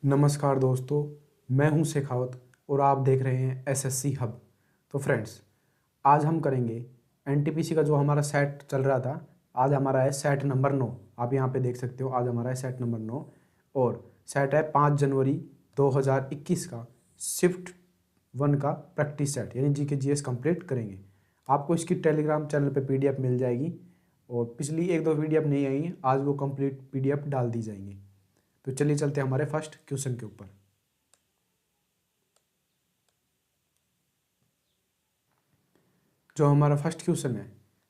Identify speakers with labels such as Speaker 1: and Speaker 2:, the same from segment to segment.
Speaker 1: नमस्कार दोस्तों, मैं हूं शेखावत और आप देख रहे हैं एसएससी हब। तो फ्रेंड्स, आज हम करेंगे एनटीपीसी का जो हमारा सेट चल रहा था। आज हमारा है सेट नंबर 9। आप यहां पे देख सकते हो, आज हमारा है सेट नंबर 9 और सेट है 5 जनवरी 2021 का शिफ्ट 1 का प्रैक्टिस सेट, यानी जीके जीएस कंप्लीट करेंगे। आपको इसकी टेलीग्राम चैनल पे पीडीएफ मिल जाएगी और पिछली एक दो पीडीएफ नहीं आई है, आज वो कंप्लीट पीडीएफ डाल दी जाएंगी। तो चलिए चलते हैं हमारे फर्स्ट क्वेश्चन के ऊपर। जो हमारा फर्स्ट क्वेश्चन है,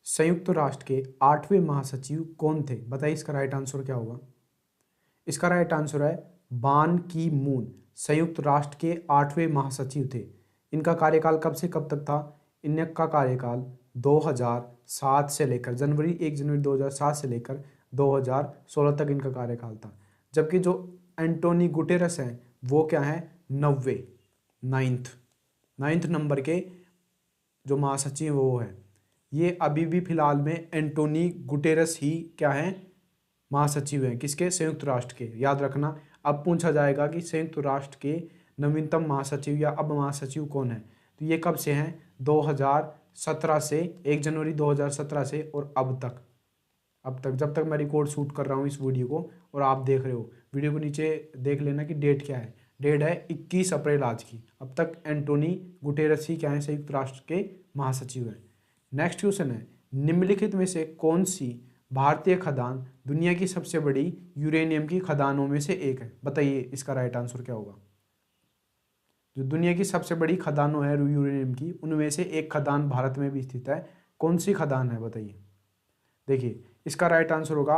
Speaker 1: संयुक्त राष्ट्र के 8वें महासचिव कौन थे? बताइए इसका राइट आंसर क्या होगा। इसका राइट आंसर है बान की मून। संयुक्त राष्ट्र के 8वें महासचिव थे। इनका कार्यकाल कब से कब तक था? इनका कार्यकाल 2007 से लेकर 1 जनवरी 2007 से लेकर 2016 तक इनका कार्यकाल था। जबकि जो एंटोनी गुटेरस हैं वो क्या है? 90 नाइन्थ नंबर के जो महासचिव वो है। ये अभी भी फिलहाल में एंटोनी गुटेरस ही क्या है? महासचिव हैं। किसके? संयुक्त राष्ट्र के। याद रखना, अब पूछा जाएगा कि संयुक्त राष्ट्र के नवीनतम महासचिव या अब महासचिव कौन है, तो ये कब से हैं? 2017 से, 1 जनवरी 2017 से और अब तक जब तक मैं रिकॉर्ड शूट कर रहा हूँ इस वीडियो को और आप देख रहे हो, वीडियो को नीचे देख लेना कि डेट क्या है। डेट है 21 अप्रैल आज की। अब तक एंटोनी गुटेरस ही क्या है? संयुक्त राष्ट्र के महासचिव हैं। नेक्स्ट क्वेश्चन है, निम्नलिखित में से कौन सी भारतीय खदान दुनिया की सबसे बड़ी यूरेनियम की खदानों में से एक है? बताइए इसका राइट आंसर क्या होगा। जो दुनिया की सबसे बड़ी खदानों है यूरेनियम की, उनमें से एक खदान भारत में भी स्थित है। कौन सी खदान है बताइए। देखिए इसका राइट आंसर होगा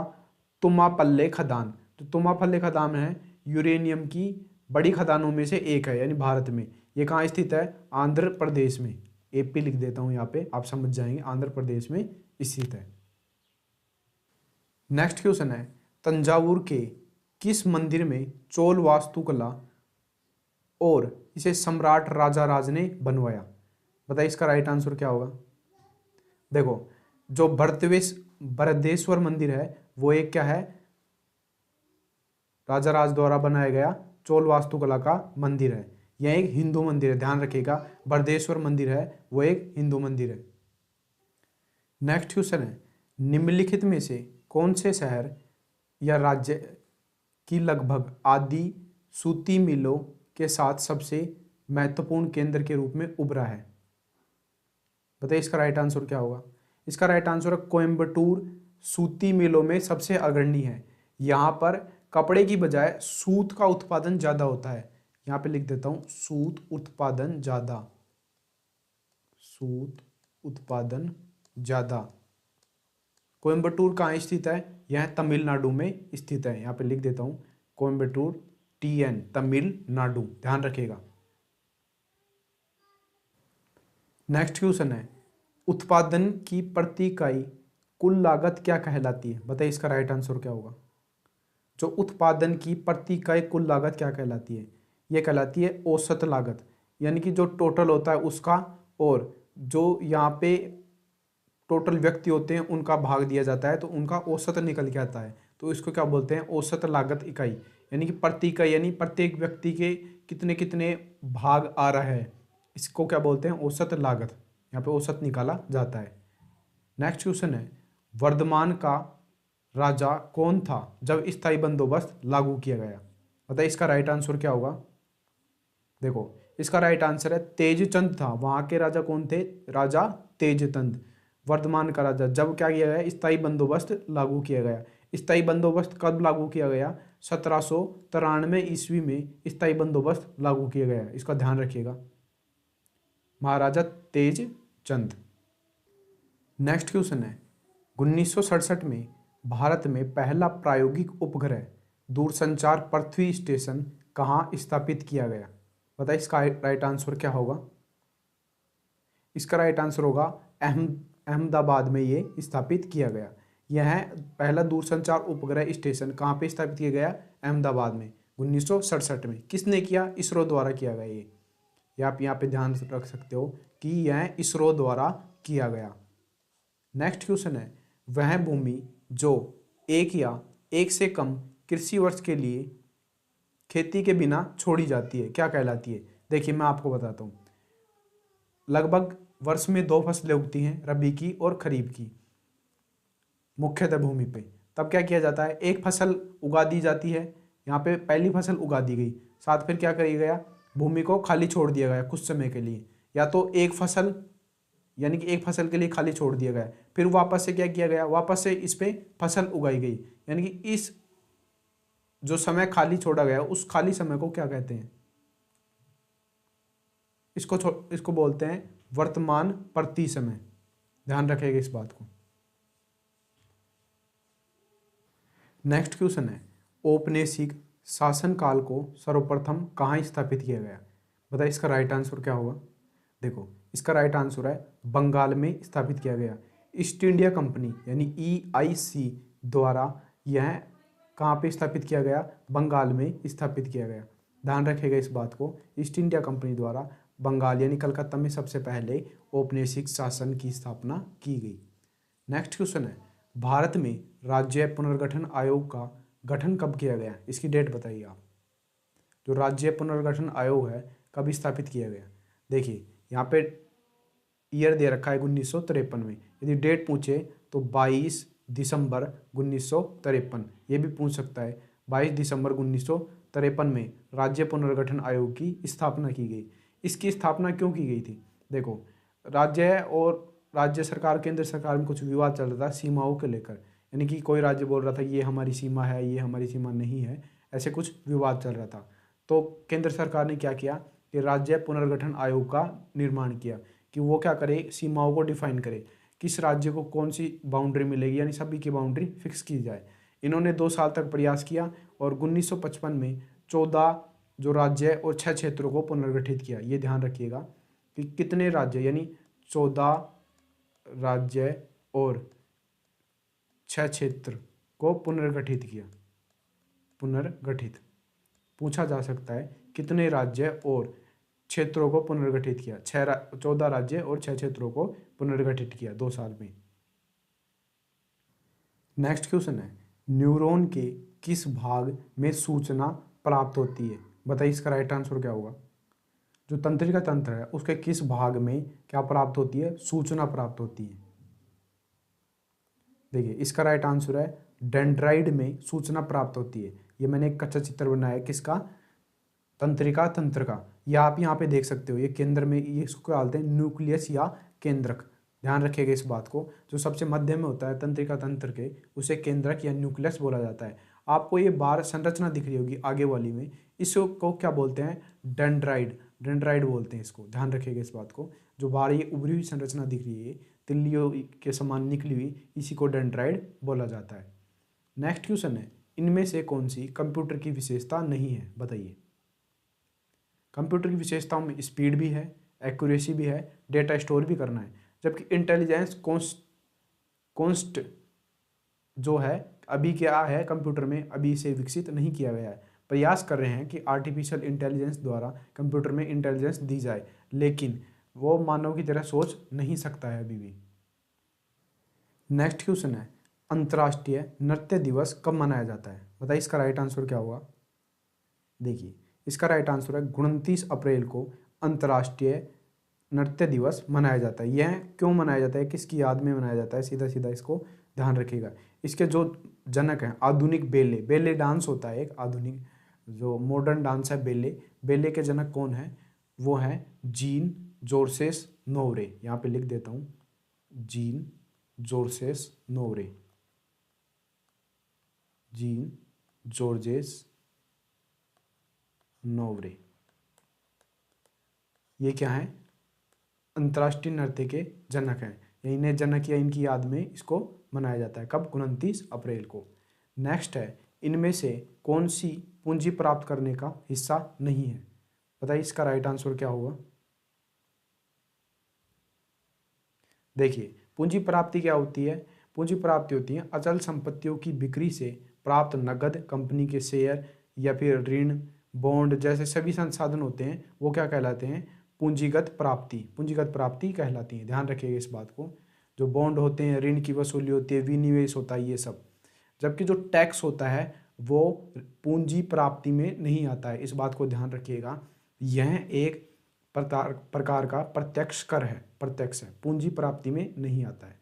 Speaker 1: तुम्मापल्ले खदान। तो तुम्मापल्ले खदान है यूरेनियम की बड़ी खदानों में से एक है, यानी भारत में। ये कहाँ स्थित है? आंध्र प्रदेश में। एपी लिख देता हूँ यहाँ पे, आप समझ जाएंगे, आंध्र प्रदेश में स्थित है। नेक्स्ट क्वेश्चन है, तंजावुर के किस मंदिर में चोल वास्तुकला और इसे सम्राट राजा राज ने बनवाया? बताइए इसका राइट आंसर क्या होगा। देखो, जो बृहदेश्वर मंदिर है वो एक क्या है? राजा राज द्वारा बनाया गया चोल वास्तुकला का मंदिर है। यह एक हिंदू मंदिर है, ध्यान रखिएगा। बृहदेश्वर मंदिर है वो एक हिंदू मंदिर है। नेक्स्ट क्वेश्चन है, निम्नलिखित में से कौन से शहर या राज्य की लगभग आदि सूती मिलों के साथ सबसे महत्वपूर्ण केंद्र के रूप में उभरा है? बताइए इसका राइट आंसर क्या होगा। इसका राइट आंसर है कोयम्बटूर सूती मिलों में सबसे अग्रणी है। यहाँ पर कपड़े की बजाय सूत का उत्पादन ज़्यादा होता है। यहाँ पे लिख देता हूँ, सूत उत्पादन ज़्यादा। कोयम्बटूर कहाँ स्थित है? यह तमिलनाडु में स्थित है। यहाँ पे लिख देता हूँ कोयम्बटूर, TN, तमिलनाडु, ध्यान रखिएगा। नेक्स्ट क्वेश्चन है, उत्पादन की प्रति इकाई कुल लागत क्या कहलाती है? बताइए इसका राइट आंसर क्या होगा। जो उत्पादन की प्रति इकाई कुल लागत क्या कहलाती है? यह कहलाती है औसत लागत, यानी कि जो टोटल होता है उसका, और जो यहाँ पे टोटल व्यक्ति होते हैं उनका भाग दिया जाता है तो उनका औसत निकल के आता है। तो इसको क्या बोलते हैं? औसत लागत इकाई, यानी कि प्रति इकाई, यानी प्रत्येक व्यक्ति के कितने कितने भाग आ रहा है, इसको क्या बोलते हैं? औसत लागत। यहाँ पे औसत निकाला जाता है। नेक्स्ट क्वेश्चन है, वर्धमान का राजा कौन था जब स्थायी बंदोबस्त लागू किया गया? बताइए इसका राइट आंसर क्या होगा। देखो इसका राइट आंसर है तेजचंद था। वहां के राजा कौन थे? राजा तेजचंद। वर्धमान का राजा जब क्या किया गया? स्थायी बंदोबस्त लागू किया गया। स्थायी बंदोबस्त कब लागू किया गया? 1793 ईस्वी में स्थायी बंदोबस्त लागू किया गया। इसका ध्यान रखिएगा, महाराजा तेजचंद। नेक्स्ट क्वेश्चन है, 1967 में भारत में पहला प्रायोगिक उपग्रह दूरसंचार पृथ्वी स्टेशन कहाँ स्थापित किया गया? बताइए इसका राइट आंसर क्या होगा। इसका राइट आंसर होगा अहमदाबाद में ये स्थापित किया गया। यह पहला दूरसंचार उपग्रह स्टेशन कहाँ पे स्थापित किया गया? अहमदाबाद में 1967 में। किसने किया? इसरो द्वारा किया गया। ये आप यहाँ पे ध्यान रख सकते हो कि यह इसरो द्वारा किया गया। नेक्स्ट क्वेश्चन है, वह भूमि जो एक या एक से कम कृषि वर्ष के लिए खेती के बिना छोड़ी जाती है क्या कहलाती है? देखिए मैं आपको बताता हूँ। लगभग वर्ष में 2 फसलें उगती हैं, रबी की और खरीफ की, मुख्यतः भूमि पे। तब क्या किया जाता है, एक फसल उगा दी जाती है, यहाँ पे पहली फसल उगा दी गई, साथ फिर क्या किया गया, भूमि को खाली छोड़ दिया गया कुछ समय के लिए, या तो एक फसल यानी कि एक फसल के लिए खाली छोड़ दिया गया, फिर वापस से क्या किया गया, वापस से इस पे फसल उगाई गई, यानी कि इस जो समय खाली छोड़ा गया उस खाली समय को क्या कहते हैं, इसको बोलते हैं वर्तमान प्रति समय। ध्यान रखिएगा इस बात को। नेक्स्ट क्वेश्चन है, औपनिवेशिक शासनकाल को सर्वप्रथम कहाँ स्थापित किया गया? बताइए इसका राइट आंसर क्या होगा। देखो इसका राइट आंसर है बंगाल में स्थापित किया गया। ईस्ट इंडिया कंपनी यानी EIC द्वारा यह कहाँ पे स्थापित किया गया, बंगाल में स्थापित किया गया। ध्यान रखिएगा इस बात को, ईस्ट इंडिया कंपनी द्वारा बंगाल यानी कलकत्ता में सबसे पहले औपनिवेशिक शासन की स्थापना की गई। नेक्स्ट क्वेश्चन है, भारत में राज्य पुनर्गठन आयोग का गठन कब किया गया? इसकी डेट बताइए आप। जो राज्य पुनर्गठन आयोग है कब स्थापित किया गया? देखिए यहाँ पे ईयर दे रखा है 1953 में, यदि डेट पूछे तो 22 दिसंबर 1953, ये भी पूछ सकता है। 22 दिसंबर 1953 में राज्य पुनर्गठन आयोग की स्थापना की गई। इसकी स्थापना क्यों की गई थी? देखो राज्य सरकार केंद्र सरकार में कुछ विवाद चल रहा था सीमाओं को लेकर, यानी कि कोई राज्य बोल रहा था ये हमारी सीमा है, ये हमारी सीमा नहीं है, ऐसे कुछ विवाद चल रहा था। तो केंद्र सरकार ने क्या किया कि राज्य पुनर्गठन आयोग का निर्माण किया कि वो क्या करे, सीमाओं को डिफाइन करे, किस राज्य को कौन सी बाउंड्री मिलेगी, यानी सभी की बाउंड्री फिक्स की जाए। इन्होंने 2 साल तक प्रयास किया और 1955 में 14 जो राज्य और 6 क्षेत्रों को पुनर्गठित किया। ये ध्यान रखिएगा कि कितने राज्य, यानी 14 राज्य और 6 क्षेत्र को पुनर्गठित किया। पुनर्गठित पूछा जा सकता है कितने राज्य और क्षेत्रों को पुनर्गठित किया? 14 राज्य और 6 क्षेत्रों को पुनर्गठित किया 2 साल में। नेक्स्ट क्वेश्चन है, न्यूरॉन के किस भाग में सूचना प्राप्त होती है? बताइए इसका राइट आंसर क्या होगा। जो तंत्रिका तंत्र है उसके किस भाग में क्या प्राप्त होती है, सूचना प्राप्त होती है? देखिए इसका राइट आंसर है डेंड्राइड में सूचना प्राप्त होती है। ये मैंने एक कच्चा चित्र बनाया है किसका, तंत्रिका तंत्र का। ये आप यहाँ पे देख सकते हो, ये केंद्र में, ये इसको डालते हैं न्यूक्लियस या केंद्रक। ध्यान रखिएगा इस बात को, जो सबसे मध्य में होता है तंत्रिका तंत्र के उसे केंद्रक या न्यूक्लियस बोला जाता है। आपको ये बार संरचना दिख रही होगी आगे वाली में, इसको क्या बोलते हैं, डेंड्राइड। डेंड्राइड बोलते हैं इसको। ध्यान रखिएगा इस बात को, जो बाहर ये उभरी हुई संरचना दिख रही है तिल्लियों के समान निकली हुई, इसी को डेंड्राइड बोला जाता है। नेक्स्ट क्वेश्चन है, इनमें से कौन सी कंप्यूटर की विशेषता नहीं है? बताइए। कंप्यूटर की विशेषताओं में स्पीड भी है, एक्यूरेसी भी है, डेटा स्टोर भी करना है, जबकि इंटेलिजेंस कॉन्स्ट जो है अभी क्या है कंप्यूटर में, अभी इसे विकसित नहीं किया गया है। प्रयास कर रहे हैं कि आर्टिफिशियल इंटेलिजेंस द्वारा कंप्यूटर में इंटेलिजेंस दी जाए, लेकिन वो मानव की तरह सोच नहीं सकता है अभी भी। नेक्स्ट क्वेश्चन है, अंतर्राष्ट्रीय नृत्य दिवस कब मनाया जाता है? बताइए इसका राइट आंसर क्या होगा। देखिए इसका राइट आंसर है 29 अप्रैल को अंतर्राष्ट्रीय नृत्य दिवस मनाया जाता है। यह क्यों मनाया जाता है, किसकी याद में मनाया जाता है, सीधा सीधा इसको ध्यान रखिएगा। इसके जो जनक हैं आधुनिक बेले, बेले डांस होता है एक आधुनिक जो मॉडर्न डांस है बेले, बेले के जनक कौन है, वो है जीन जोर्जेस नोवरे। यहाँ पे लिख देता हूँ, जीन जोर्जेस नोवरे, जीन जॉर्जेस नोवरे। ये क्या है, अंतर्राष्ट्रीय नृत्य के जनक हैं, इन्हें जनक या इनकी याद में इसको मनाया जाता है। कब? 29 अप्रैल को। नेक्स्ट है, इनमें से कौन सी पूंजी प्राप्त करने का हिस्सा नहीं है? बताइए इसका राइट आंसर क्या होगा। देखिए पूंजी प्राप्ति क्या होती है, पूंजी प्राप्ति होती है अचल संपत्तियों की बिक्री से प्राप्त नकद, कंपनी के शेयर या फिर ऋण, बॉन्ड जैसे सभी संसाधन होते हैं वो क्या कहलाते हैं, पूंजीगत प्राप्ति। पूंजीगत प्राप्ति कहलाती है। ध्यान रखिएगा इस बात को। जो बॉन्ड होते हैं, ऋण की वसूली होती है, विनिवेश होता है, ये सब। जबकि जो टैक्स होता है वो पूंजी प्राप्ति में नहीं आता है, इस बात को ध्यान रखिएगा। यह एक प्रकार का प्रत्यक्ष कर है, प्रत्यक्ष है, पूंजी प्राप्ति में नहीं आता है।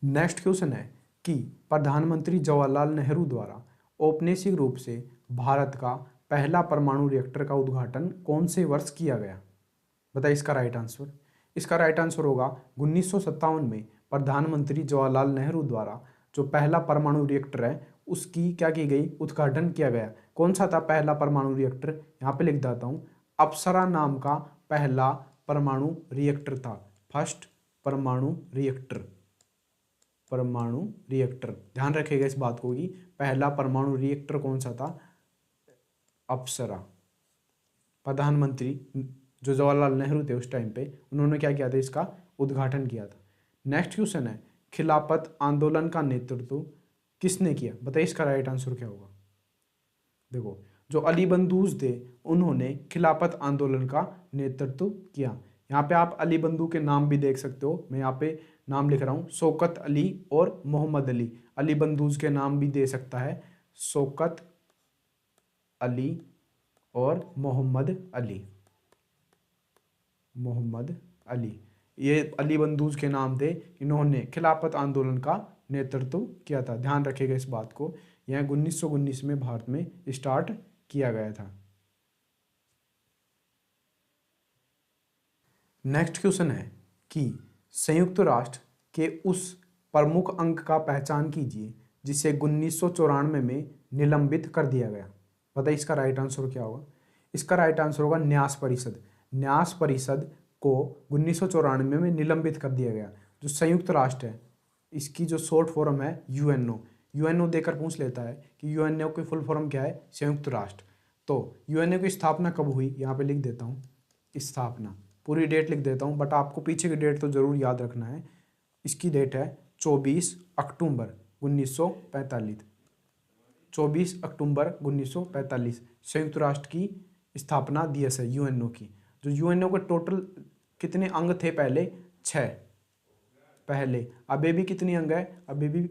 Speaker 1: नेक्स्ट क्वेश्चन है कि प्रधानमंत्री जवाहरलाल नेहरू द्वारा औपनिवेशिक रूप से भारत का पहला परमाणु रिएक्टर का उद्घाटन कौन से वर्ष किया गया? बताइए इसका राइट आंसर। इसका राइट आंसर होगा 1957 में प्रधानमंत्री जवाहरलाल नेहरू द्वारा जो पहला परमाणु रिएक्टर है उसकी क्या की गई, उद्घाटन किया गया। कौन सा था पहला परमाणु रिएक्टर? यहाँ पे लिख देता हूँ, अप्सरा नाम का पहला परमाणु रिएक्टर था। फर्स्ट परमाणु रिएक्टर, परमाणु रिएक्टर, ध्यान रखिएगा इस बात को कि पहला परमाणु रिएक्टर कौन सा था? अप्सरा। प्रधानमंत्री जो जवाहरलाल नेहरू थे उस टाइम पे, उन्होंने क्या किया था, इसका उद्घाटन किया था। नेक्स्ट क्वेश्चन है खिलाफत आंदोलन का नेतृत्व किसने किया? बताइए इसका राइट आंसर क्या होगा। देखो, जो अली बंदूज थे उन्होंने खिलाफत आंदोलन का नेतृत्व किया। यहाँ पे आप अली बंधु के नाम भी देख सकते हो, मैं यहाँ पे नाम लिख रहा हूँ, शौकत अली और मोहम्मद अली। अली बंदूज के नाम भी दे सकता है, शौकत अली और मोहम्मद अली। मोहम्मद अली, ये अली बंदूज के नाम थे। इन्होंने खिलाफत आंदोलन का नेतृत्व किया था, ध्यान रखिएगा इस बात को। यह 1919 में भारत में स्टार्ट किया गया था। नेक्स्ट क्वेश्चन है कि संयुक्त राष्ट्र के उस प्रमुख अंग का पहचान कीजिए जिसे 1994 में निलंबित कर दिया गया। बताइए इसका राइट आंसर क्या होगा। इसका राइट आंसर होगा न्यास परिषद। न्यास परिषद को 1994 में निलंबित कर दिया गया। जो संयुक्त राष्ट्र है इसकी जो शॉर्ट फॉर्म है यूएनओ। यूएनओ देकर पूछ लेता है कि यूएनओ की फुल फॉर्म क्या है, संयुक्त राष्ट्र। तो यूएनओ की स्थापना कब हुई, यहाँ पे लिख देता हूँ स्थापना, पूरी डेट लिख देता हूँ, बट आपको पीछे की डेट तो ज़रूर याद रखना है। इसकी डेट है 24 अक्टूबर 1945। 24 अक्टूबर 1945 संयुक्त राष्ट्र की स्थापना दिवस है यूएनओ की। जो यूएनओ के टोटल कितने अंग थे पहले? 6 पहले। अभी भी कितनी अंग है? अभी भी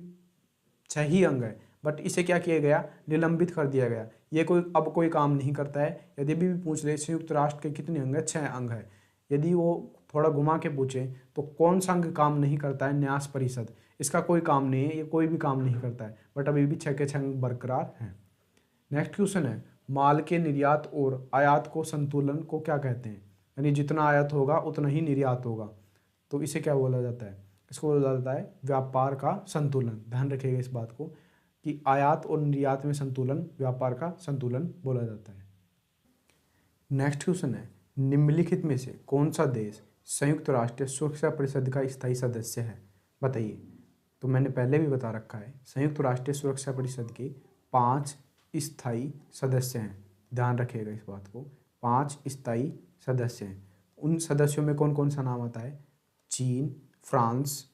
Speaker 1: 6 ही अंग है, बट इसे क्या किया गया, निलंबित कर दिया गया। ये अब कोई काम नहीं करता है। यदि भी पूछ ले संयुक्त राष्ट्र के कितने अंग है, 6 अंग है। यदि वो थोड़ा घुमा के पूछे तो कौन सा अंग काम नहीं करता है? न्यास परिषद। इसका कोई काम नहीं है, ये कोई भी काम नहीं करता है, बट अभी भी 6 के 6 अंग बरकरार हैं। नेक्स्ट क्वेश्चन है माल के निर्यात और आयात को संतुलन को क्या कहते हैं? यानी जितना आयात होगा उतना ही निर्यात होगा, तो इसे क्या बोला जाता है? इसको बोला जाता है व्यापार का संतुलन। ध्यान रखिएगा इस बात को कि आयात और निर्यात में संतुलन व्यापार का संतुलन बोला जाता है। नेक्स्ट क्वेश्चन है निम्नलिखित में से कौन सा देश संयुक्त राष्ट्र सुरक्षा परिषद का स्थायी सदस्य है? बताइए। तो मैंने पहले भी बता रखा है, संयुक्त राष्ट्र सुरक्षा परिषद के 5 स्थायी सदस्य हैं। ध्यान रखिएगा इस बात को, 5 स्थायी सदस्य हैं। उन सदस्यों में कौन कौन सा नाम आता है? चीन, फ्रांस,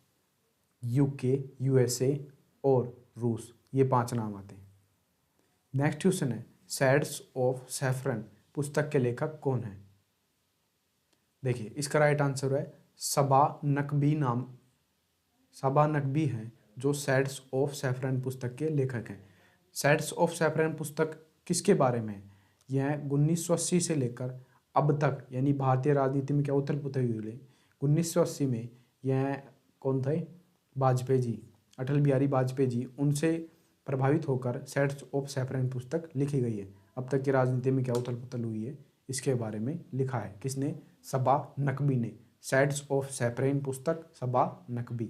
Speaker 1: यूके, यूएसए और रूस, ये 5 नाम आते हैं। नेक्स्ट क्वेश्चन है सैड्स ऑफ सैफरन पुस्तक के लेखक कौन है? देखिए इसका राइट आंसर है सबा नकवी नाम, सबा नकवी हैं जो सैड्स ऑफ सैफरन पुस्तक के लेखक हैं। सैड्स ऑफ सैफरन पुस्तक किसके बारे में है? यह 1980 से लेकर अब तक, यानी भारतीय राजनीति में क्या उथल पुथल हुई, 1980 में यह कौन थे? वाजपेयी जी, अटल बिहारी वाजपेयी जी, उनसे प्रभावित होकर सैड्स ऑफ सैफरन पुस्तक लिखी गई है। अब तक की राजनीति में क्या उथल पुथल हुई है इसके बारे में लिखा है। किसने? सबा नकवी ने। सैड्स ऑफ सैफरन पुस्तक सबा नकवी।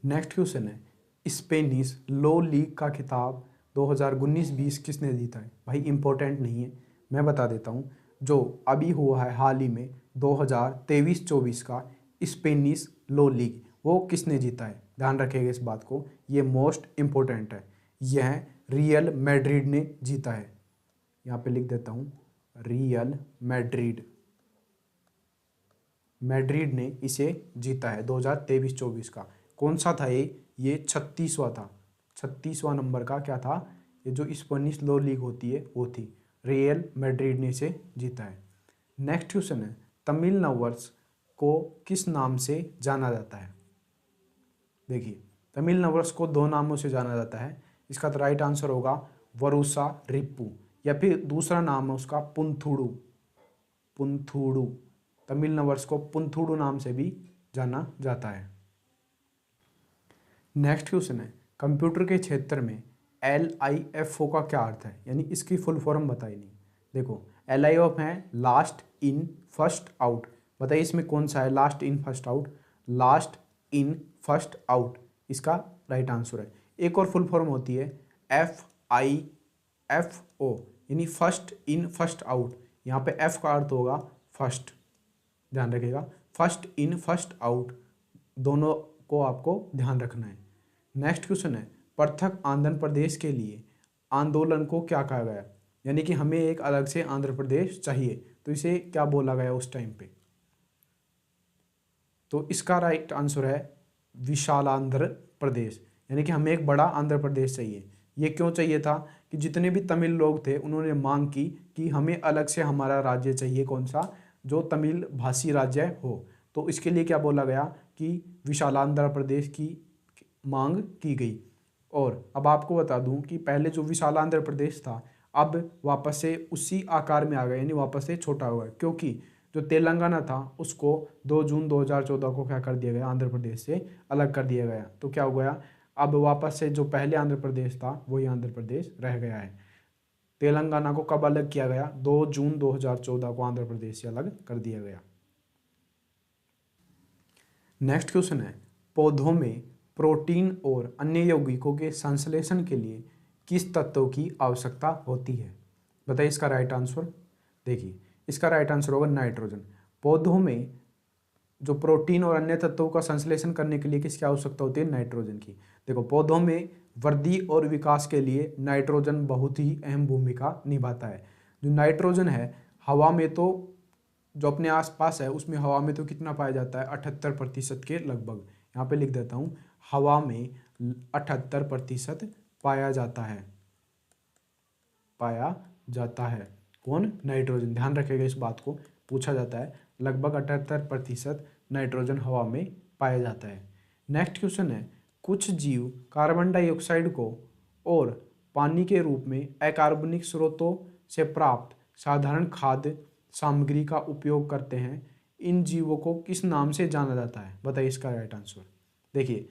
Speaker 1: नेक्स्ट क्वेश्चन है स्पेनिश लॉ लीग का खिताब 2019-20 किसने जीता है? भाई इंपॉर्टेंट नहीं है, मैं बता देता हूँ। जो अभी हुआ है हाल ही में 2023-24 का स्पेनिश लॉ लीग, वो किसने जीता है? ध्यान रखिएगा इस बात को, ये मोस्ट इम्पोर्टेंट है। यह रियल मैड्रिड ने जीता है। यहाँ पे लिख देता हूँ रियल मैड्रिड, मैड्रिड ने इसे जीता है 2023-24 का। कौन सा था ये 36वां था। 36वां नंबर का क्या था? ये जो स्पेनिश लॉ लीग होती है वो थी। रियल मैड्रिड ने इसे जीता है। नेक्स्ट क्वेश्चन है तमिल नववर्ष को किस नाम से जाना जाता है? देखिए तमिल नववर्ष को दो नामों से जाना जाता है। इसका तो राइट आंसर होगा वरुसा रिप्पू, या फिर दूसरा नाम है उसका पुंथुडू। पुंथुडू, तमिल नववर्ष को पुंथुडू नाम से भी जाना जाता है। नेक्स्ट क्वेश्चन है, कंप्यूटर के क्षेत्र में LIFO का क्या अर्थ है, यानी इसकी फुल फॉर्म बताई नहीं। देखो, LIFO है लास्ट इन फर्स्ट आउट। बताइए इसमें कौन सा है last in first out? Last in first out इसका राइट आंसर है। एक और फुल फॉर्म होती है FIFO, यानी फर्स्ट इन फर्स्ट आउट। यहाँ पे F का अर्थ होगा फर्स्ट, ध्यान रखिएगा, फर्स्ट इन फर्स्ट आउट, दोनों को आपको ध्यान रखना है। नेक्स्ट क्वेश्चन है, पृथक आंध्र प्रदेश के लिए आंदोलन को क्या कहा गया, यानी कि हमें एक अलग से आंध्र प्रदेश चाहिए, तो इसे क्या बोला गया उस टाइम पे? तो इसका राइट आंसर है विशालांध्र प्रदेश, यानी कि हमें एक बड़ा आंध्र प्रदेश चाहिए। ये क्यों चाहिए था कि जितने भी तमिल लोग थे उन्होंने मांग की कि हमें अलग से हमारा राज्य चाहिए, कौन सा? जो तमिल भाषी राज्य हो। तो इसके लिए क्या बोला गया कि विशालांध्र प्रदेश की मांग की गई। और अब आपको बता दूं कि पहले जो विशालांध्र प्रदेश था अब वापस से उसी आकार में आ गया, यानी वापस से छोटा हुआ, क्योंकि जो तेलंगाना था उसको 2 जून 2014 को क्या कर दिया गया, आंध्र प्रदेश से अलग कर दिया गया। तो क्या हो गया, अब वापस से जो पहले आंध्र प्रदेश था वही आंध्र प्रदेश रह गया है। तेलंगाना को कब अलग किया गया? 2 जून 2014 को आंध्र प्रदेश से अलग कर दिया गया। नेक्स्ट क्वेश्चन है, पौधों में प्रोटीन और अन्य यौगिकों के संश्लेषण के लिए किस तत्व की आवश्यकता होती है? बताइए इसका राइट आंसर। देखिए, इसका राइट आंसर होगा नाइट्रोजन। पौधों में जो प्रोटीन और अन्य तत्वों का संश्लेषण करने के लिए किसकी आवश्यकता होती है? नाइट्रोजन की। देखो, पौधों में वृद्धि और विकास के लिए नाइट्रोजन बहुत ही अहम भूमिका निभाता है। जो नाइट्रोजन है हवा में तो जो अपने आसपास है उसमें हवा में तो कितना पाया जाता है? 78% के लगभग। यहाँ पे लिख देता हूँ, हवा में 78% पाया जाता है, पाया जाता है। कौन? नाइट्रोजन। ध्यान रखिएगा इस बात को, पूछा जाता है। लगभग 78% नाइट्रोजन हवा में पाया जाता है। नेक्स्ट क्वेश्चन है, कुछ जीव कार्बन डाइऑक्साइड को और पानी के रूप में अकार्बनिक स्रोतों से प्राप्त साधारण खाद्य सामग्री का उपयोग करते हैं। इन जीवों को किस नाम से जाना जाता है? बताइए इसका राइट आंसर। देखिए,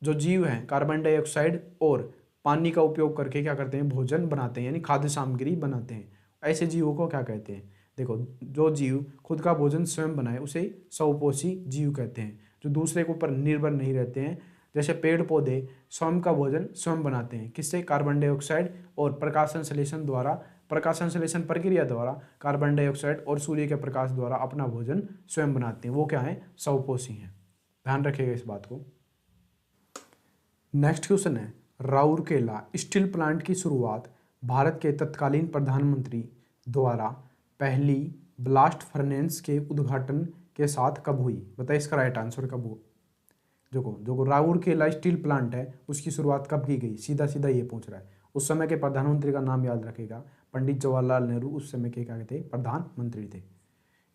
Speaker 1: जो जीव हैं कार्बन डाइऑक्साइड और पानी का उपयोग करके क्या करते हैं? भोजन बनाते हैं, यानी खाद्य सामग्री बनाते हैं। ऐसे जीवों को क्या कहते हैं? देखो, जो जीव खुद का भोजन स्वयं बनाए उसे स्वपोषी जीव कहते हैं। जो दूसरे के ऊपर निर्भर नहीं रहते हैं, जैसे पेड़ पौधे स्वयं का भोजन स्वयं बनाते हैं, किससे? कार्बन डाइऑक्साइड और प्रकाश संश्लेषण द्वारा, प्रकाश संश्लेषण प्रक्रिया द्वारा कार्बन डाइऑक्साइड और सूर्य के प्रकाश द्वारा अपना भोजन स्वयं बनाते हैं। वो क्या है? स्वपोषी हैं। ध्यान रखिएगा इस बात को। नेक्स्ट क्वेश्चन है, राउरकेला स्टील प्लांट की शुरुआत भारत के तत्कालीन प्रधानमंत्री द्वारा पहली ब्लास्ट फर्नेस के उद्घाटन के साथ कब हुई? बताइए इसका राइट आंसर कब हुआ? जो राउरकेला स्टील प्लांट है उसकी शुरुआत कब की गई? सीधा सीधा ये पूछ रहा है। उस समय के प्रधानमंत्री का नाम याद रखेगा, पंडित जवाहरलाल नेहरू उस समय के क्या थे? प्रधानमंत्री थे।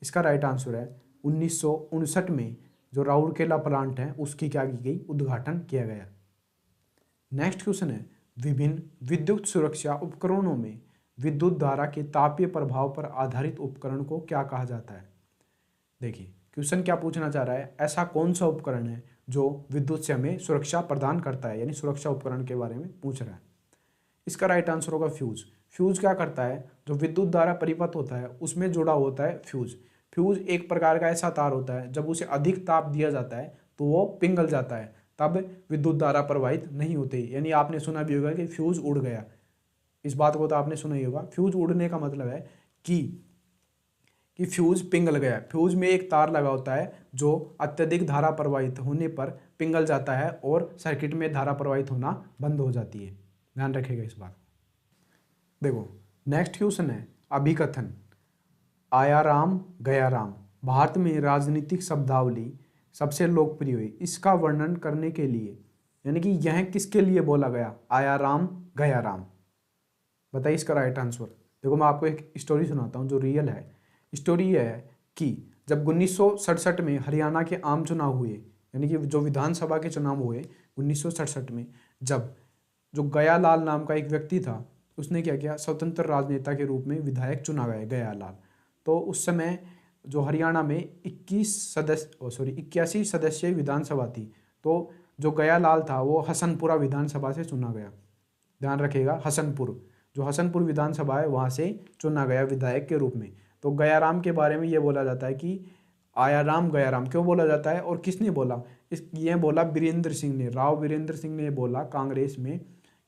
Speaker 1: इसका राइट आंसर है 1959 में जो राउरकेला प्लांट है उसकी क्या की गई? उद्घाटन किया गया। नेक्स्ट क्वेश्चन है, विभिन्न विद्युत सुरक्षा उपकरणों में विद्युत धारा के तापीय प्रभाव पर आधारित उपकरण को क्या कहा जाता है? देखिए, क्वेश्चन क्या पूछना चाह रहा है, ऐसा कौन सा उपकरण है जो विद्युत से हमें सुरक्षा प्रदान करता है, यानी सुरक्षा उपकरण के बारे में पूछ रहा है। इसका राइट आंसर होगा फ्यूज। फ्यूज क्या करता है? जो विद्युत धारा परिपथ होता है उसमें जुड़ा होता है फ्यूज। फ्यूज एक प्रकार का ऐसा तार होता है, जब उसे अधिक ताप दिया जाता है तो वो पिघल जाता है, तब विद्युत धारा प्रवाहित नहीं होती। यानी आपने सुना भी होगा कि फ्यूज उड़ गया, इस बात को तो आपने सुना ही होगा। फ्यूज उड़ने का मतलब है कि फ्यूज पिघल गया। फ्यूज में एक तार लगा होता है जो अत्यधिक धारा प्रवाहित होने पर पिघल जाता है और सर्किट में धारा प्रवाहित होना बंद हो जाती है। ध्यान रखिएगा इस बात। देखो, नेक्स्ट क्वेश्चन है, अभिकथन आया राम गया राम भारत में राजनीतिक शब्दावली सबसे लोकप्रिय हुई, इसका वर्णन करने के लिए, यानी कि यह किसके लिए बोला गया? आया राम गया राम। बताइए इसका राइट आंसर। देखो, मैं आपको एक स्टोरी सुनाता हूँ जो रियल है। स्टोरी यह है कि जब 1967 में हरियाणा के आम चुनाव हुए, यानी कि जो विधानसभा के चुनाव हुए, 1967 में, जब जो गयालाल नाम का एक व्यक्ति था उसने क्या किया, स्वतंत्र राजनेता के रूप में विधायक चुना गया गयालाल। तो उस समय जो हरियाणा में 81 सदस्यीय विधानसभा थी, तो जो गयालाल था वो हसनपुरा विधानसभा से चुना गया। ध्यान रखिएगा, हसनपुर, जो हसनपुर विधानसभा है वहाँ से चुना गया विधायक के रूप में। तो गयाराम के बारे में ये बोला जाता है कि आयाराम गयाराम क्यों बोला जाता है और किसने बोला, ये बोला वीरेंद्र सिंह ने, राव वीरेंद्र सिंह ने बोला कांग्रेस में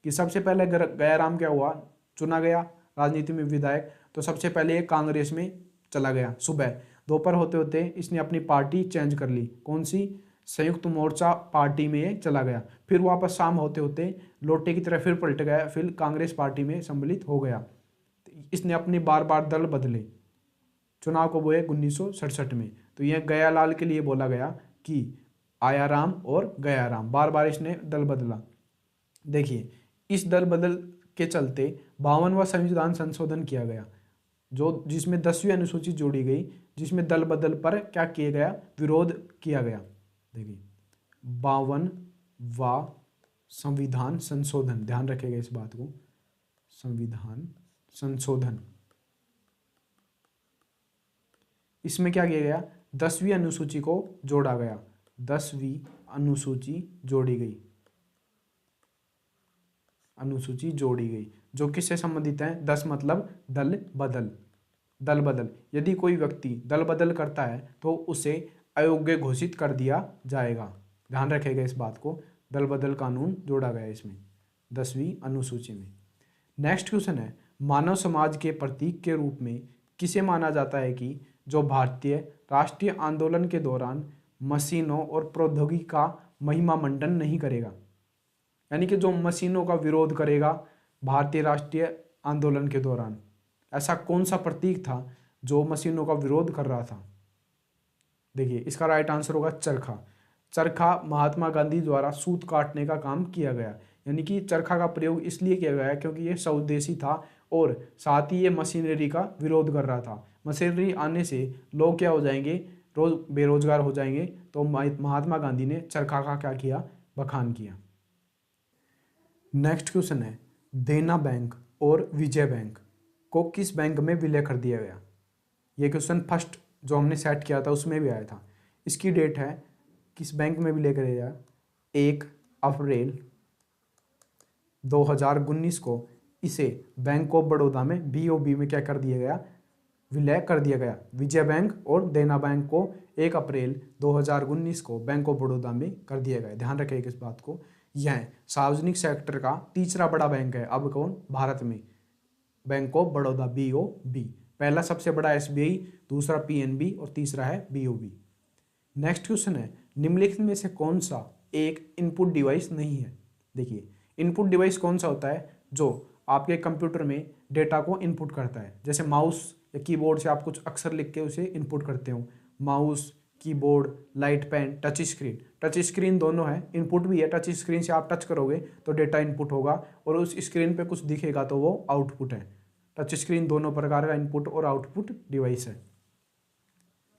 Speaker 1: कि सबसे पहले गयाराम क्या हुआ, चुना गया राजनीति में विधायक, तो सबसे पहले ये कांग्रेस में चला गया। सुबह दोपहर होते होते इसने अपनी पार्टी चेंज कर ली, कौन सी, संयुक्त मोर्चा पार्टी में ये चला गया। फिर वापस शाम होते होते लोटे की तरह फिर पलट गया, फिर कांग्रेस पार्टी में सम्मिलित हो गया। इसने अपनी बार बार दल बदले, चुनाव कब हुए, 1967 में। तो यह गयालाल के लिए बोला गया कि आयाराम और गयाराम, बार बार इसने दल बदला। देखिए, इस दल बदल के चलते 52वां संविधान संशोधन किया गया, जो जिसमें 10वीं अनुसूची जोड़ी गई, जिसमें दल बदल पर क्या किया गया, विरोध किया गया। देखिए 52वां संविधान संशोधन, ध्यान रखिएगा इस बात को, संविधान संशोधन, इसमें क्या किया गया, 10वीं अनुसूची को जोड़ा गया, 10वीं अनुसूची जोड़ी गई, अनुसूची जोड़ी गई, जो किससे संबंधित है, 10 मतलब दल बदल, दल बदल। यदि कोई व्यक्ति दल बदल करता है तो उसे अयोग्य घोषित कर दिया जाएगा। ध्यान रखिएगा इस बात को, दल बदल कानून जोड़ा गया इसमें 10वीं अनुसूची में। नेक्स्ट क्वेश्चन है, मानव समाज के प्रतीक के रूप में किसे माना जाता है कि जो भारतीय राष्ट्रीय आंदोलन के दौरान मशीनों और प्रौद्योगिकी का महिमा मंडन नहीं करेगा, यानी कि जो मशीनों का विरोध करेगा भारतीय राष्ट्रीय आंदोलन के दौरान, ऐसा कौन सा प्रतीक था जो मशीनों का विरोध कर रहा था। देखिए इसका राइट आंसर होगा चरखा। चरखा महात्मा गांधी द्वारा सूत काटने का काम किया गया, यानी कि चरखा का प्रयोग इसलिए किया गया क्योंकि ये स्वदेशी था और साथ ही ये मशीनरी का विरोध कर रहा था। मशीनरी आने से लोग क्या हो जाएंगे, रोज बेरोजगार हो जाएंगे, तो महात्मा गांधी ने चरखा का क्या किया, बखान किया। नेक्स्ट क्वेश्चन है, देना बैंक और विजय बैंक को किस बैंक में विलय कर दिया गया। ये क्वेश्चन फर्स्ट जो हमने सेट किया था उसमें भी आया था। इसकी डेट है, किस बैंक में विलय करेगा, 1 अप्रैल 2019 को इसे बैंक ऑफ बड़ौदा में BOB में क्या कर दिया गया, विलय कर दिया गया। विजय बैंक और देना बैंक को 1 अप्रैल 2019 को बैंक ऑफ बड़ौदा में कर दिया गया। ध्यान रखिएगा इस बात को, यह सार्वजनिक सेक्टर का तीसरा बड़ा बैंक है अब कौन, भारत में, बैंक ऑफ बड़ौदा BOB। पहला सबसे बड़ा SBI, दूसरा PNB और तीसरा है BOB। नेक्स्ट क्वेश्चन है, निम्नलिखित में से कौन सा एक इनपुट डिवाइस नहीं है। देखिए इनपुट डिवाइस कौन सा होता है, जो आपके कंप्यूटर में डेटा को इनपुट करता है, जैसे माउस या कीबोर्ड से आप कुछ अक्षर लिख के उसे इनपुट करते हो, mouse, keyboard, light pen, touch screen. Touch screen दोनों है, इनपुट भी है, टच स्क्रीन से आप टच करोगे तो डेटा इनपुट होगा और उस स्क्रीन पे कुछ दिखेगा तो वो आउटपुट है। टच स्क्रीन दोनों प्रकार का इनपुट और आउटपुट डिवाइस है।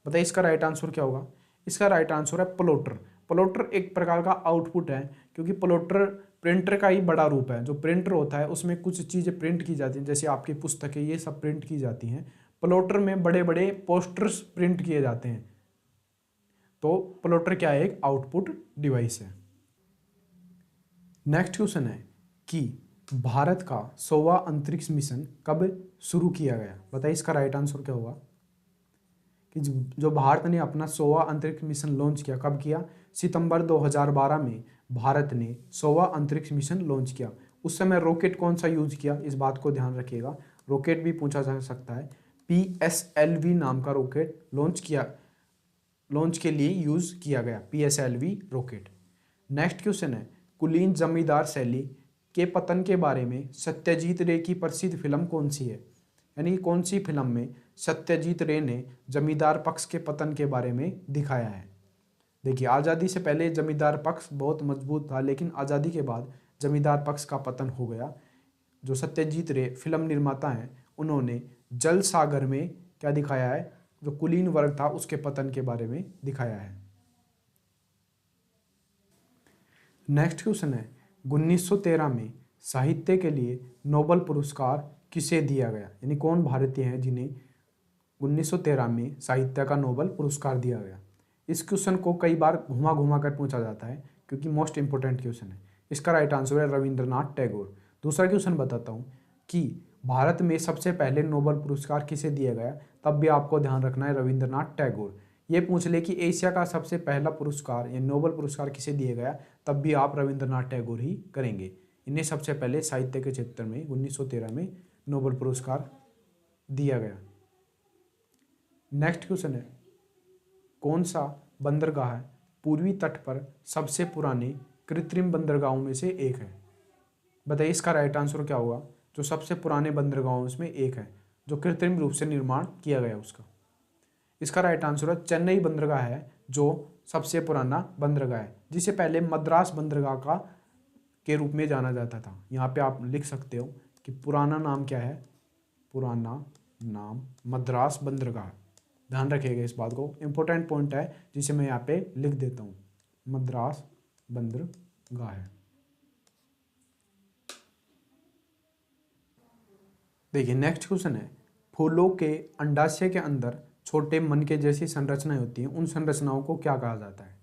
Speaker 1: बताइए इसका राइट आंसर क्या होगा। इसका राइट आंसर है प्लॉटर। प्लॉटर एक प्रकार का आउटपुट है, क्योंकि प्लॉटर प्रिंटर का ही बड़ा रूप है। जो प्रिंटर होता है उसमें कुछ चीज़ें प्रिंट की जाती हैं, जैसे आपकी पुस्तकें, ये सब प्रिंट की जाती हैं। प्लॉटर में बड़े बड़े पोस्टर्स प्रिंट किए जाते हैं। तो प्लॉटर क्या है, एक आउटपुट डिवाइस है। नेक्स्ट क्वेश्चन है कि भारत का 100वां अंतरिक्ष मिशन कब शुरू किया गया। बताइए इसका राइट आंसर क्या होगा। कि जो भारत ने अपना 100वां अंतरिक्ष मिशन लॉन्च किया, कब किया, सितंबर 2012 में भारत ने 100वां अंतरिक्ष मिशन लॉन्च किया। उस समय रॉकेट कौन सा यूज किया, इस बात को ध्यान रखिएगा, रॉकेट भी पूछा जा सकता है। PSLV नाम का रॉकेट लॉन्च के लिए यूज किया गया, PSLV रॉकेट। नेक्स्ट क्वेश्चन है, कुलीन जमींदार शैली के पतन के बारे में सत्यजीत रे की प्रसिद्ध फिल्म कौन सी है, यानी कौन सी फिल्म में सत्यजीत रे ने जमींदार पक्ष के पतन के बारे में दिखाया है। देखिए आज़ादी से पहले जमींदार पक्ष बहुत मजबूत था, लेकिन आज़ादी के बाद जमींदार पक्ष का पतन हो गया। जो सत्यजीत रे फिल्म निर्माता हैं, उन्होंने जल सागर में क्या दिखाया है, जो कुलीन वर्ग था उसके पतन के बारे में दिखाया है। नेक्स्ट क्वेश्चन है 1913 में साहित्य के लिए नोबेल पुरस्कार किसे दिया गया, यानी कौन भारतीय हैं जिन्हें 1913 में साहित्य का नोबेल पुरस्कार दिया गया। इस क्वेश्चन को कई बार घुमा घुमा कर पूछा जाता है क्योंकि मोस्ट इंपोर्टेंट क्वेश्चन है। इसका राइट आंसर है रविंद्रनाथ टैगोर। दूसरा क्वेश्चन बताता हूँ कि भारत में सबसे पहले नोबेल पुरस्कार किसे दिया गया, तब भी आपको ध्यान रखना है रविंद्रनाथ टैगोर। ये पूछ ले कि एशिया का सबसे पहला पुरस्कार या नोबेल पुरस्कार किसे दिया गया, तब भी आप रविंद्रनाथ टैगोर ही करेंगे। इन्हें सबसे पहले साहित्य के क्षेत्र में 1913 में नोबेल पुरस्कार दिया गया। नेक्स्ट क्वेश्चन है कौन सा बंदरगाह है पूर्वी तट पर सबसे पुराने कृत्रिम बंदरगाहों में से एक है। बताइए इसका राइट आंसर क्या होगा। जो सबसे पुराने बंदरगाहों में एक है जो कृत्रिम रूप से निर्माण किया गया उसका। इसका राइट आंसर है चेन्नई बंदरगाह है जो सबसे पुराना बंदरगाह है, जिसे पहले मद्रास बंदरगाह का के रूप में जाना जाता था। यहाँ पे आप लिख सकते हो कि पुराना नाम क्या है, पुराना नाम मद्रास बंदरगाह। ध्यान रखिएगा इस बात को, इंपॉर्टेंट पॉइंट है जिसे मैं यहाँ पे लिख देता हूँ, मद्रास बंदरगाह है। देखिए नेक्स्ट क्वेश्चन है फूलों के अंडाशय के अंदर छोटे मन के जैसी संरचनाएं होती हैं, उन संरचनाओं को क्या कहा जाता है।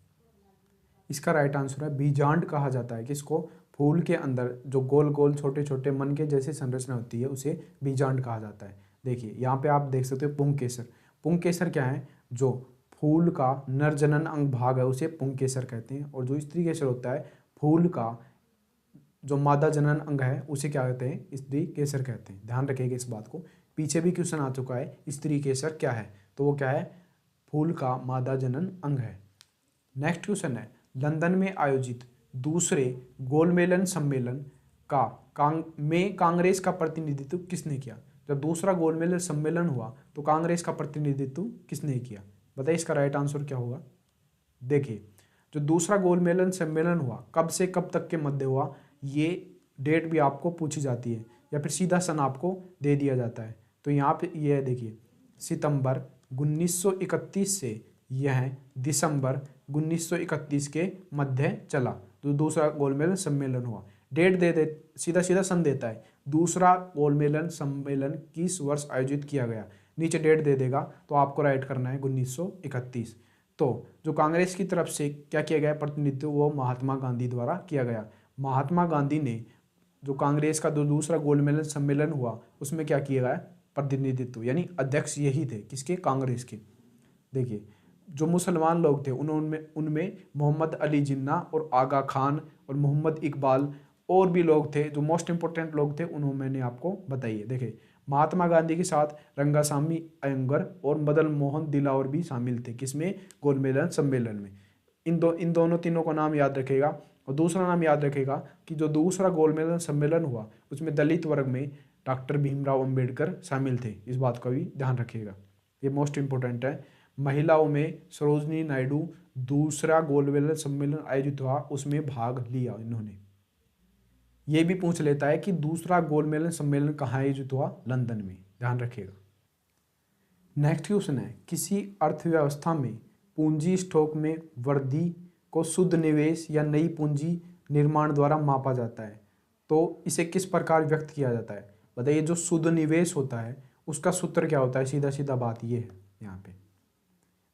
Speaker 1: इसका राइट आंसर है बीजांड कहा जाता है। किसको, फूल के अंदर जो गोल गोल छोटे छोटे मन के जैसी संरचना होती है उसे बीजांड कहा जाता है। देखिए यहाँ पे आप देख सकते हो पुंकेसर। पुंकेसर क्या है, जो फूल का नरजनन अंग भाग है उसे पुंकेसर कहते हैं, और जो स्त्री केसर होता है फूल का जो मादा जनन अंग है उसे क्या कहते हैं, स्त्री केसर कहते हैं। ध्यान रखिएगा इस बात को, पीछे भी क्वेश्चन आ चुका है स्त्री केसर क्या है, तो वो क्या है, फूल का मादा जनन अंग है। नेक्स्ट क्वेश्चन है लंदन में आयोजित दूसरे गोलमेलन सम्मेलन में कांग्रेस का प्रतिनिधित्व किसने किया। जब दूसरा गोलमेलन सम्मेलन हुआ तो कांग्रेस का प्रतिनिधित्व किसने किया, बताइए इसका राइट आंसर क्या होगा। देखिए जो दूसरा गोलमेलन सम्मेलन हुआ कब से कब तक के मध्य हुआ, ये डेट भी आपको पूछी जाती है या फिर सीधा सन आपको दे दिया जाता है। तो यहाँ पे ये देखिए सितंबर 1931 से यह दिसंबर 1931 के मध्य चला, तो दूसरा गोलमेलन सम्मेलन हुआ। डेट दे सीधा सीधा सन देता है, दूसरा गोलमेलन सम्मेलन किस वर्ष आयोजित किया गया, नीचे डेट दे देगा तो आपको राइट करना है 1931। तो जो कांग्रेस की तरफ से क्या किया गया प्रतिनिधित्व, वो महात्मा गांधी द्वारा किया गया। महात्मा गांधी ने जो कांग्रेस का जो दूसरा गोलमेलन सम्मेलन हुआ उसमें क्या किया गया, प्रतिनिधित्व, यानी अध्यक्ष यही थे किसके, कांग्रेस के। देखिए जो मुसलमान लोग थे उनमें मोहम्मद अली जिन्ना और आगा खान और मोहम्मद इकबाल और भी लोग थे, जो मोस्ट इंपॉर्टेंट लोग थे उन्होंने मैंने आपको बताइए। देखिए महात्मा गांधी के साथ रंगासामी अयंगर और मदन मोहन दिलावर भी शामिल थे, किसमें, गोलमेलन सम्मेलन में। इन दोनों तीनों का नाम याद रखेगा। और दूसरा नाम याद रखेगा कि जो दूसरा गोलमेलन सम्मेलन हुआ उसमें दलित वर्ग में डॉक्टर भीमराव अंबेडकर शामिल थे, इस बात का भी ध्यान रखिएगा, ये मोस्ट इंपॉर्टेंट है। महिलाओं में सरोजनी नायडू दूसरा गोलमेलन सम्मेलन आयोजित हुआ उसमें भाग लिया इन्होंने। ये भी पूछ लेता है कि दूसरा गोलमेलन सम्मेलन कहाँ आयोजित हुआ, लंदन में, ध्यान रखिएगा। नेक्स्ट क्वेश्चन है किसी अर्थव्यवस्था में पूंजी स्टॉक में वृद्धि को शुद्ध निवेश या नई पूंजी निर्माण द्वारा मापा जाता है, तो इसे किस प्रकार व्यक्त किया जाता है। बताइए जो शुद्ध निवेश होता है उसका सूत्र क्या होता है, सीधा सीधा बात ये है। यहाँ पे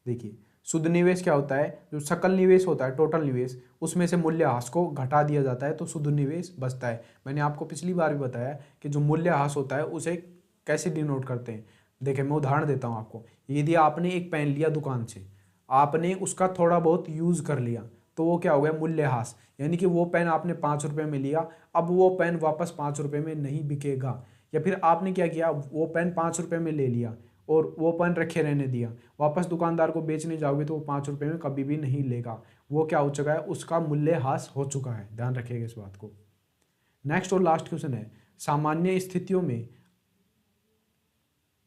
Speaker 1: देखिए शुद्ध निवेश क्या होता है, जो सकल निवेश होता है टोटल निवेश उसमें से मूल्यह्रास को घटा दिया जाता है तो शुद्ध निवेश बचता है। मैंने आपको पिछली बार भी बताया कि जो मूल्यह्रास होता है उसे कैसे डिनोट करते हैं। देखिए मैं उदाहरण देता हूँ आपको, यदि आपने एक पेन लिया दुकान से, आपने उसका थोड़ा बहुत यूज़ कर लिया तो वो क्या हो गया, मूल्यह्रास, यानी कि वो पेन आपने 5 रुपये में लिया, अब वो पेन वापस 5 रुपये में नहीं बिकेगा। या फिर आपने क्या किया, वो पेन 5 रुपये में ले लिया और वो पेन रखे रहने दिया, वापस दुकानदार को बेचने जाओगे तो वो 5 रुपये में कभी भी नहीं लेगा, वो क्या हो चुका है, उसका मूल्यह्रास हो चुका है। ध्यान रखिएगा इस बात को। नेक्स्ट और लास्ट क्वेश्चन है सामान्य स्थितियों में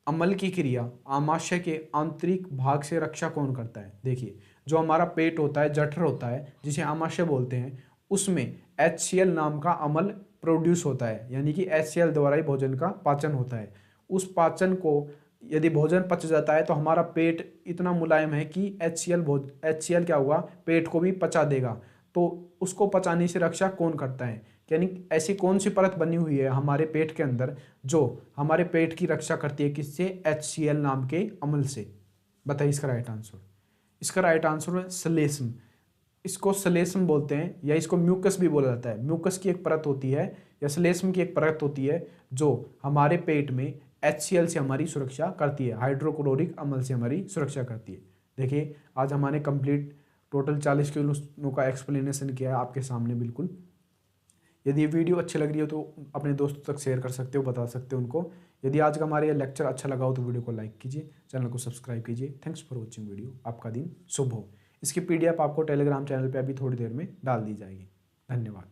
Speaker 1: अमल की क्रिया आमाशय के आंतरिक भाग से रक्षा कौन करता है। देखिए जो हमारा पेट होता है, जठर होता है जिसे आमाशय बोलते हैं, उसमें HCl नाम का अमल प्रोड्यूस होता है, यानी कि HCl द्वारा ही भोजन का पाचन होता है। उस पाचन को यदि भोजन पच जाता है तो हमारा पेट इतना मुलायम है कि HCl क्या होगा, पेट को भी पचा देगा। तो उसको पचाने से रक्षा कौन करता है, यानी ऐसी कौन सी परत बनी हुई है हमारे पेट के अंदर जो हमारे पेट की रक्षा करती है, किससे? HCl नाम के अम्ल से। बताइए इसका राइट आंसर। इसका राइट आंसर है श्लेष्म। इसको श्लेष्म बोलते हैं या इसको म्यूकस भी बोला जाता है। म्यूकस की एक परत होती है या श्लेष्म की एक परत होती है जो हमारे पेट में HCl से हमारी सुरक्षा करती है, हाइड्रोक्लोरिक अम्ल से हमारी सुरक्षा करती है। देखिए आज हमने कंप्लीट टोटल 40 किलो का एक्सप्लेनेशन किया है आपके सामने बिल्कुल। यदि ये वीडियो अच्छी लग रही हो तो अपने दोस्तों तक शेयर कर सकते हो, बता सकते हो उनको। यदि आज का हमारा ये लेक्चर अच्छा लगा हो तो वीडियो को लाइक कीजिए, चैनल को सब्सक्राइब कीजिए। Thanks for watching video. आपका दिन शुभ हो। इसकी PDF आपको टेलीग्राम चैनल पे अभी थोड़ी देर में डाल दी जाएगी। धन्यवाद।